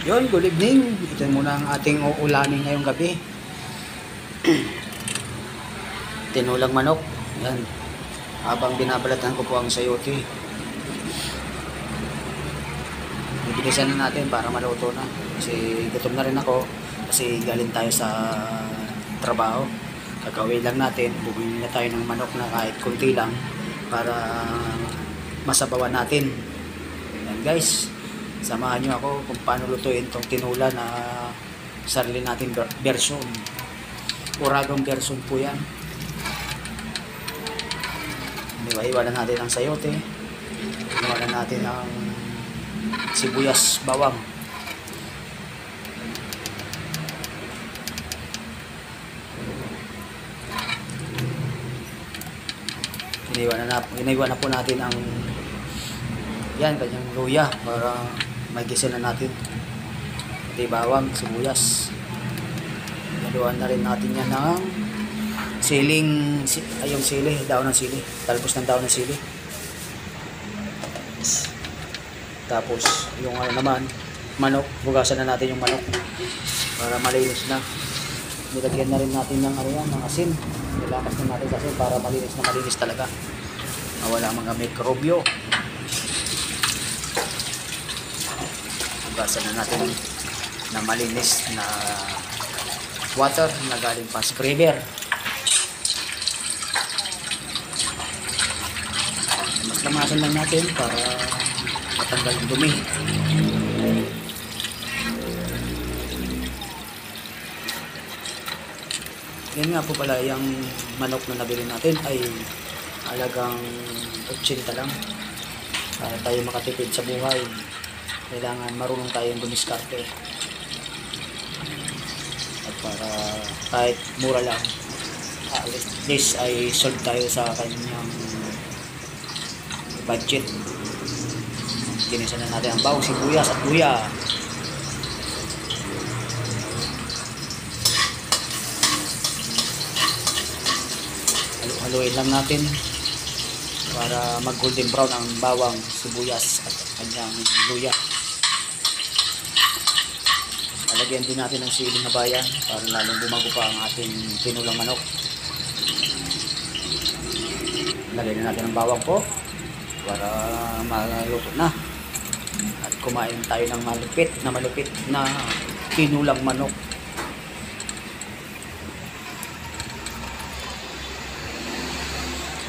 Yun, good evening. Ito muna ang ating uulamin ngayong gabi. Tinulang manok. Yan. Habang binabalatan ko po ang sayote. Bibilisan na natin para maluto na. Kasi gutom na rin ako. Kasi galing tayo sa trabaho. Kakauwi lang natin. Bumili na tayo ng manok na kahit kunti lang para masabawan natin. Yan guys. Samahan nyo ako kung paano lutuin itong tinula na sarili nating version. Uragong version po yan. Iwanan natin ang sayote. Iwanan natin ang sibuyas bawang. Iniwan na po natin ang yan, kanyang luya para magisa na natin. Pati bawang, sibuyas. Naluan na rin natin yan ng siling, yung sili, daon ng sili. Talbos ng daon ng sili. Tapos, yung naman, manok. Hugasan na natin yung manok para malinis na. Nilagyan na rin natin ng, ng asin. Nilakas na natin sa asin para malinis talaga. Wala mga mikrobyo. Hugasan na natin na malinis na water na galing pa sa scraper. Mas lamasan lang natin para matanggal yung dumi. Yan nga po pala, yung manok na nabili natin ay halagang 80 lang. Para tayo makatipid sa buhay, kailangan marunong tayong dumiskarte. At para kahit mura lang, at least ay sold tayo sa kanyang budget. Ginisan na natin ang bawang, sibuyas at luya. Haluin lang natin para mag golden brown ang bawang, sibuyas at kanyang luya. Lagyan din natin ng siling na bayan para lalong bumago pa ang ating tinulang manok. Lagyan na natin ang bawang po para maluto na. At kumain tayo ng malupit na tinulang manok.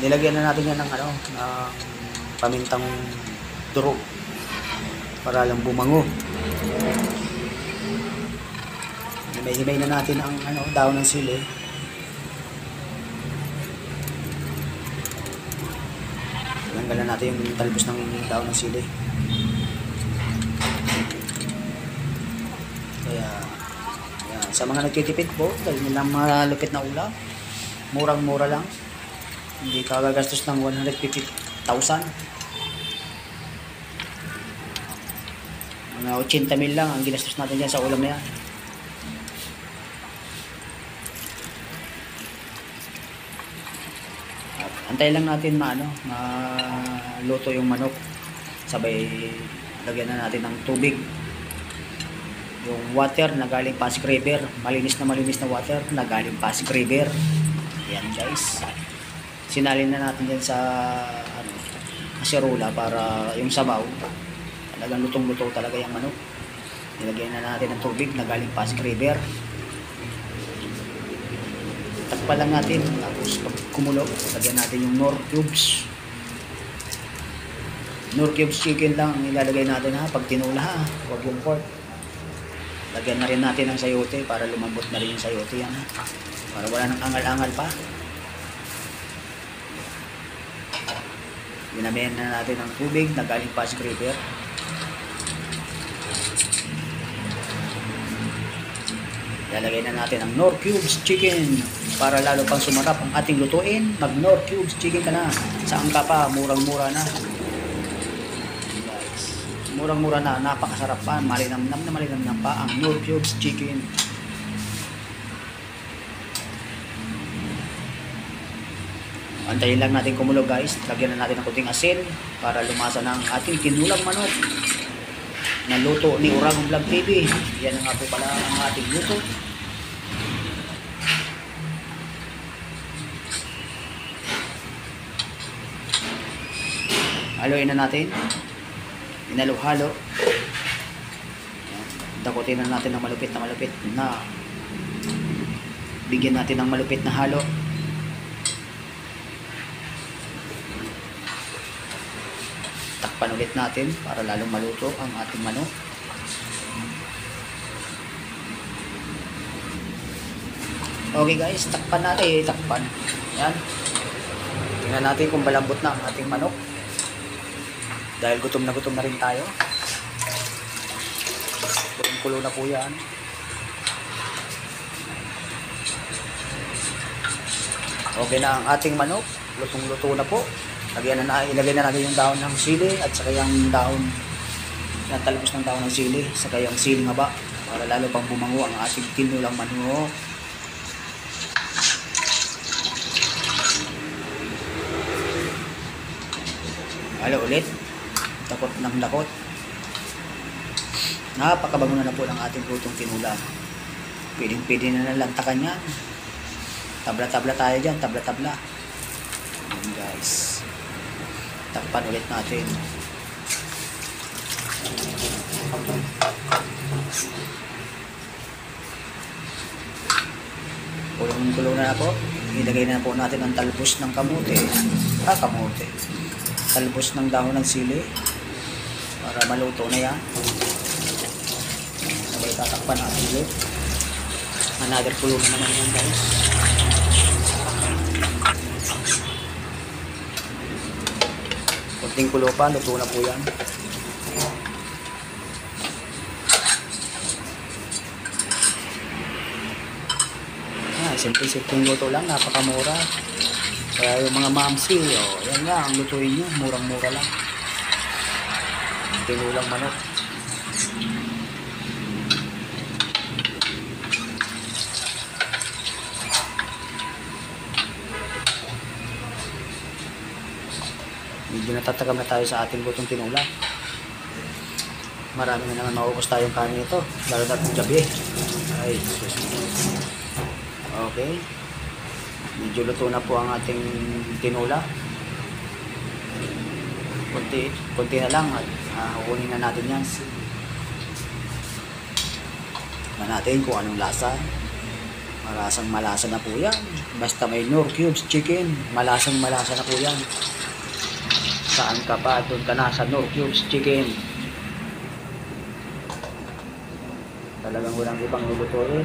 Nilagyan na natin yan ng ng pamintang durog para lang bumango. Himay-himay na natin ang daon ng sili. Tanggalan natin yung talbos ng daon ng sili. Kaya yan, sa mga nagtitipid po, dahil nilang malupit na ulam, murang-mura lang. Hindi ka gagastos ng 150,000. Mga 80,000 lang ang ginastos natin dyan sa ulam na yan. Antay lang natin maluto yung manok. Sabay lagyan na natin ng tubig. Yung water na galing pa sa scraper, malinis na water na galing pa sa scraper. Yan guys. Sinalin na natin yan sa kaserola para yung sabaw talagang lutong-luto talaga yung manok. Nilagyan na natin ng tubig na galing pa sa scraper. Takpan lang natin, tapos pag kumulo, lagyan natin yung Knorr cubes. Knorr cubes chicken lang ang ilalagay natin pag tinula huwag yung pork. Lagyan na rin natin ang sayote para lumambot na rin yung sayote yan para wala nang angal-angal pa. Dinamihan na natin ang tubig na galing pa sa scraper. Lalagay na natin ang Knorr cubes chicken para lalo pang sumarap ang ating lutuin. Mag Knorr cubes chicken ka na. Saan ka pa? Murang-mura na. Guys, murang-mura na. Napakasarap pa. Malinamnam pa ang Knorr cubes chicken. Antayin lang natin kumulo guys. Lagyan na natin ng kunting asin para lumasa ng ating tinulang manok. na luto ni Uragong Vlog TV. Yan nga po pala ang ating luto. Haluin na natin. Inalo-halo. Dakutin na natin ng malupit na bigyan natin ng malupit na halo. Takpan ulit natin para lalong maluto ang ating manok. Okay guys, takpan natin. Takpan. Yan. Tingnan natin kung malambot na ang ating manok. Dahil gutom na rin tayo. Kulo na po yan. Okay na ang ating manok. Lutong-luto na po. Ilagay na natin yung dahon ng sili at saka yung dahon ng talbos ng dahon ng sili, saka yung siling haba para lalo pang bumango ang ating tinulang manok. Halo ulit. Dakot ng dakot. Napakabango na po ng ating lutong tinula. Pwedeng-pwede na nalantakan yan. Tabla-tabla tayo dyan. Tabla-tabla. Ayan guys. Takpan ulit natin. Kulong-kulong na po. Ilagay na po natin ang talbos ng kamote. Kamote. Talbos ng dahon ng sili para maluto na yan. Sabay tatakpan natin ulit. Another kulo na naman yan guys. Kunting kulo pa, luto na po yan. Simple-simple luto lang, napakamura. Kaya yung mga mamsi, yan nga, ang lutuin nyo, murang-mura lang. Tinulang manok. Medyo natatakam na tayo sa ating lutong tinula. Marami na naman maubos tayong kanin ito, lalo na itong gabi. Ay, okay. Medyo luto na po ang ating tinula. Kunti na lang at hukunin na natin yan. Tignan natin kung anong lasa. Malasang malasa na po yan. Basta may Knorr Cubes chicken, malasang malasa na po yan. Saan ka pa? Doon ka na sa Knorr Cubes chicken. Talagang walang ibang lulutuin.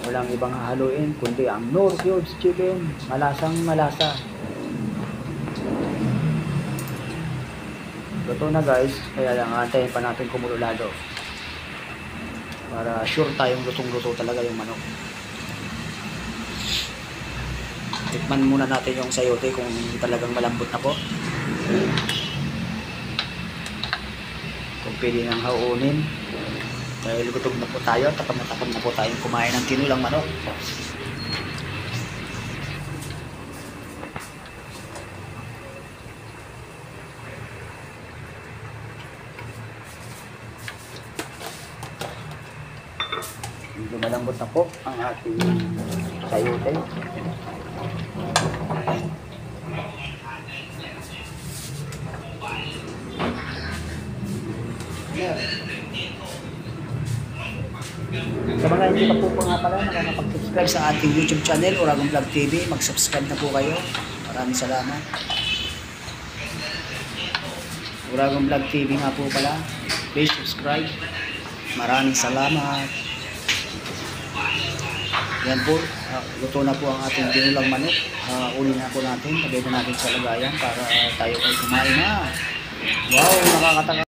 Walang ibang hahaluin kundi ang Knorr Cubes chicken. Malasang malasa. Luto na guys. Kaya lang antayin pa natin kumulo lalo. Para sure tayong lutong-luto talaga yung manok. Tikman muna natin yung sayote kung talagang malambot na po. Kung pwede nang haunin. Dahil gutom na po tayo, takam na po tayong kumain ng tinulang manok. Medyo malambot na po ang ating sayote. Sa mga hindi pa po nga pala nakakapag-subscribe sa ating YouTube channel, Uragong Vlog TV, mag-subscribe na po kayo. Maraming salamat. Uragong Vlog TV nga po pala. Please subscribe. Maraming salamat. Yan po, luto na po ang ating tinulang manok. Uli na po natin, lagay na natin sa lagayan para tayo ay kumain na. Wow, nakakataka.